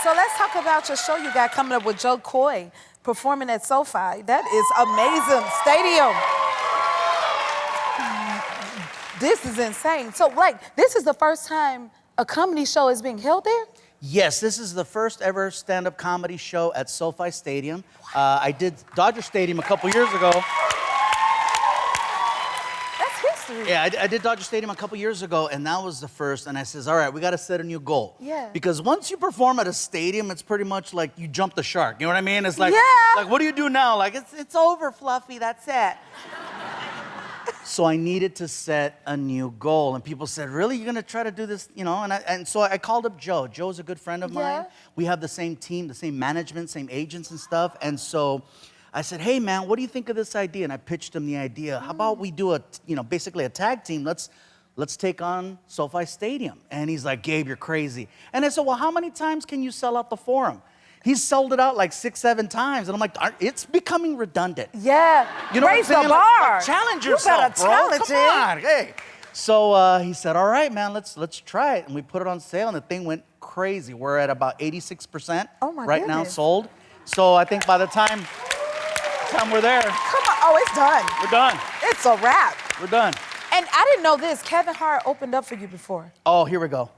So let's talk about your show you got coming up with Jo Koy performing at SoFi. That is amazing. Stadium. This is insane. So, like, this is the first time a comedy show is being held there? Yes, this is the first ever stand-up comedy show at SoFi Stadium. I did Dodger Stadium a couple years ago. That's history. Yeah, I did Dodger Stadium a couple years ago, and that was the first. And I says, all right, we got to set a new goal. Yeah. Because once you perform at a stadium, it's pretty much like you jump the shark. You know what I mean? It's like, yeah. Like, what do you do now? Like, it's over, Fluffy. That's it. So I needed to set a new goal. And people said, really? You're going to try to do this? You know, and so I called up Jo. Jo's a good friend of mine. We have the same team, the same management, same agents and stuff. And so I said, hey, man, what do you think of this idea? And I pitched him the idea. How about we do basically a tag team? Let's take on SoFi Stadium. And he's like, Gabe, you're crazy. And I said, well, how many times can you sell out the Forum? He's sold it out like 6, 7 times. And I'm like, it's becoming redundant. Yeah. You know Raise what I'm saying? the bar. Like, challenge yourself, you better bro. challenge Come on, hey. So he said, all right, man, let's try it. And we put it on sale, and the thing went crazy. We're at about 86% right now sold. So I think by the time we're there. Come on. Oh, it's done. We're done. It's a wrap. We're done. And I didn't know this. Kevin Hart opened up for you before. Oh, here we go.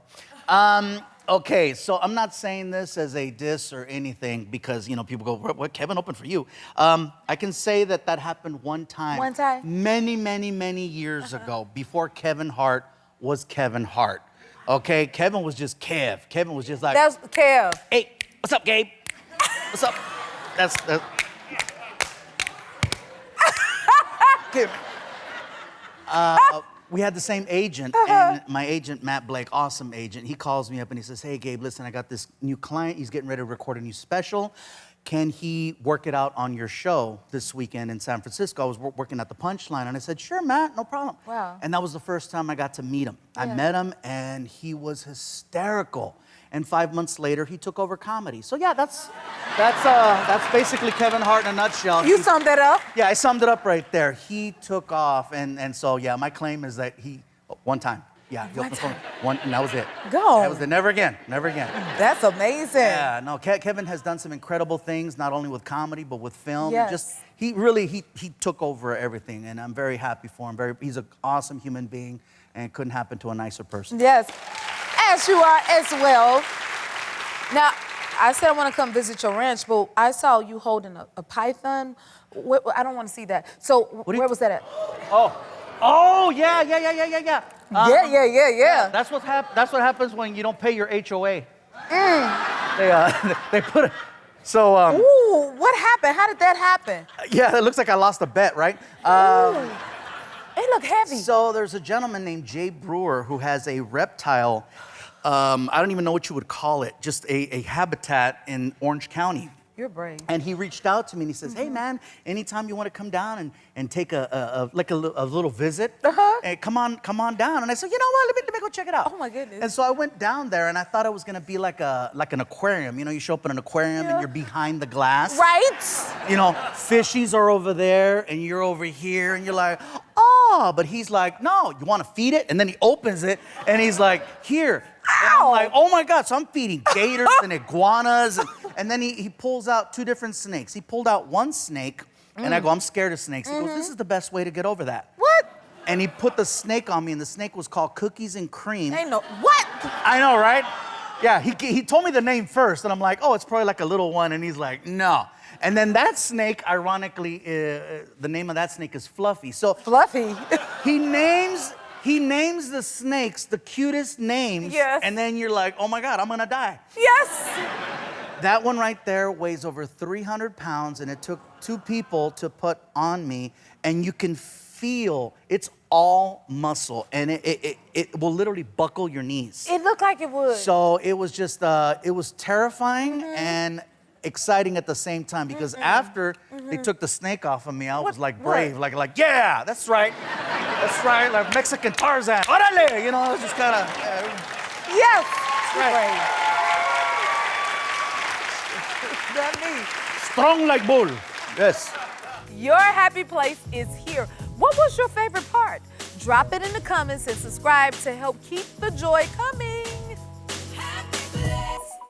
Okay, so I'm not saying this as a diss or anything because, people go, what, Kevin opened for you? I can say that happened one time. One time? Many, many, many years ago, before Kevin Hart was Kevin Hart. Okay, Kevin was just Kev. Kevin was just like... That's Kev. Hey, what's up, Gabe? What's up? That's Kev. We had the same agent, and my agent, Matt Blake, awesome agent, he calls me up and he says, hey, Gabe, listen, I got this new client. He's getting ready to record a new special. Can he work it out on your show this weekend in San Francisco? I was working at the Punchline, and I said, sure, Matt, no problem. Wow. And that was the first time I got to meet him. I met him, and he was hysterical. And 5 months later, he took over comedy. So yeah, that's basically Kevin Hart in a nutshell. You summed that up? Yeah, I summed it up right there. He took off, and so yeah, my claim is that one time. Yeah, he opened for one, and that was it. Go. That was it. Never again. Never again. That's amazing. Yeah, no, Kevin has done some incredible things, not only with comedy but with film. Yes. He took over everything, and I'm very happy for him. He's an awesome human being, and it couldn't happen to a nicer person. Yes. As you are as well. Now, I said I want to come visit your ranch, but I saw you holding a python. I don't want to see that. So where was that at? Oh, yeah. Yeah. That's what happens when you don't pay your HOA. They put it. So. Ooh, what happened? How did that happen? Yeah, it looks like I lost a bet, right? They look heavy. So there's a gentleman named Jay Brewer who has a reptile. I don't even know what you would call it. Just a habitat in Orange County. You're brave. And he reached out to me and he says, hey man, anytime you want to come down and take a little visit, come on down. And I said, you know what, let me go check it out. Oh my goodness. And so I went down there and I thought it was gonna be like an aquarium. You show up in an aquarium and you're behind the glass. Right. Fishies are over there and you're over here and you're like, oh, but he's like, no, you want to feed it? And then he opens it and he's like, here. And I'm like, oh my God. So I'm feeding gators and iguanas. And then he pulls out 2 different snakes. He pulled out one snake and I go, I'm scared of snakes. He goes, this is the best way to get over that. What? And he put the snake on me and the snake was called Cookies and Cream. Ain't no, what? I know, right? Yeah, he told me the name first and I'm like, oh, it's probably like a little one. And he's like, no. And then that snake, ironically, the name of that snake is Fluffy. So Fluffy. He names the snakes the cutest names. Yes. And then you're like, oh my God, I'm gonna die. Yes. That one right there weighs over 300 pounds, and it took 2 people to put on me, and you can feel it's all muscle, and it will literally buckle your knees. It looked like it would. So it was just, it was terrifying and exciting at the same time, because after they took the snake off of me, I was like brave, like yeah, that's right, like Mexican Tarzan. Orale, it was just kind of. Yes. Right. Strong like bull. Yes. Your happy place is here. What was your favorite part? Drop it in the comments and subscribe to help keep the joy coming.